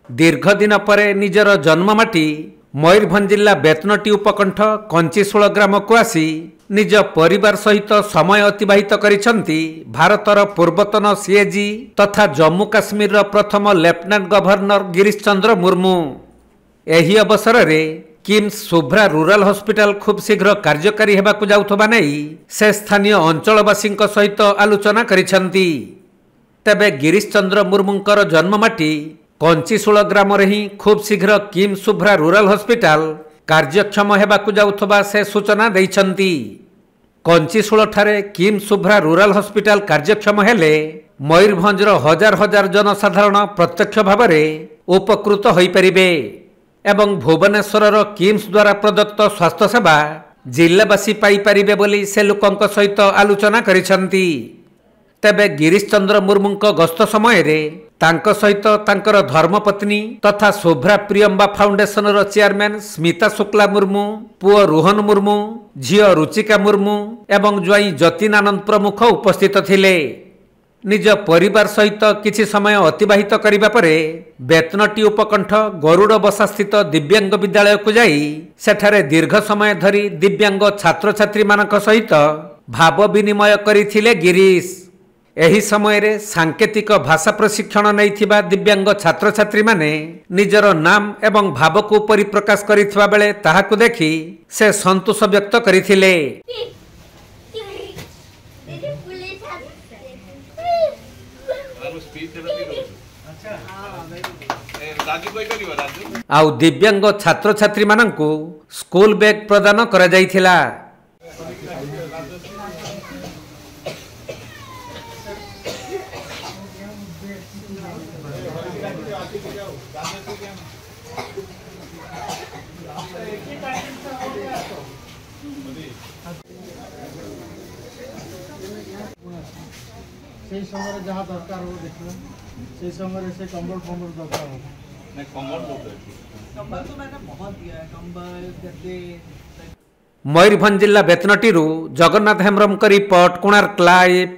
दीर्घ दिन पर निजर जन्ममाटी मयूरभंज जिला बेतनटी उपकंठ कंचीशूल ग्राम को आसी निज परिवार सहित समय अतिबाहित करिसेंती भारतर पूर्वतन सीएजी तथा जम्मू काश्मीर प्रथम लेफ्टिनेंट गवर्नर गिरीश चंद्र मुर्मू। एही अवसर रे किम्स शुभ्रा रूरल हॉस्पिटल खूब शीघ्र कार्यकारी हेबाकु जाउथबा नै से स्थानीय अंचलवासी सहित आलोचना करिसेंती। तेबे गिरीश चंद्र मुर्मूंकर जन्ममाटी कंचीशूल ग्राम रे ही खूब शीघ्र किम्स शुभ्रा रूरल हॉस्पिटल कार्यक्षम हेबाकु जाउथबा से सूचना दैछंती। कंचीशूल ठारे किम्स शुभ्रा रूरल हॉस्पिटल कार्यक्षम हेले मयूरभंजर हजार हजार जनसाधारण प्रत्यक्ष भाव में उपकृत होई परिबे एवं भुवनेश्वर किम्स द्वारा प्रदत्त स्वास्थ्य सेवा जिलावासी पाई परिबे बोली से लोकंक सहित आलोचना करिसेंती। तेबे गिरीश चंद्र मुर्मूंक गस्त समय रे तांको सहित तांकर धर्मपत्नी तथा शुभ्रा प्रियंबा फाउंडेशन रो चेयरमैन स्मिता शुक्ला मुर्मू, पुओ रोहन मुर्मू, झियो रुचिका मुर्मू एवं ज्वाई जतिनानंद प्रमुख उपस्थित थिले। निज परिवार सहित किछि समय अतिबाहित करिबा परे बेतनटी उपकंठ गरुड़ बसा स्थित दिव्यांग विद्यालय को जाई सेठारे दीर्घ समय धरी दिव्यांग छात्र छात्री मानक सहित भाव विनिमय करिथिले गिरीश। एही समय रे सांकेतिक भाषा प्रशिक्षण नैथिबा दिव्यांग छात्र छात्री माने निजर नाम एवं भाव को परिप्रकाश करिथिबा बेले ताहाकु देखि से संतोष व्यक्त करिथिले। आउ दिव्यांग छात्र छात्री मानंकु स्कूल बैग प्रदान करा जाइथिला। से समय जहाँ दरकार हो देखिए से समय से कंबल फंबल दरकार हो नहीं कंबल तो मैंने बहुत दिया है कंबल गद्दे। मयूरभंज जिला बेतनटी जगन्नाथ हेम्ब्रम का रिपोर्ट कोणार्क लाइव।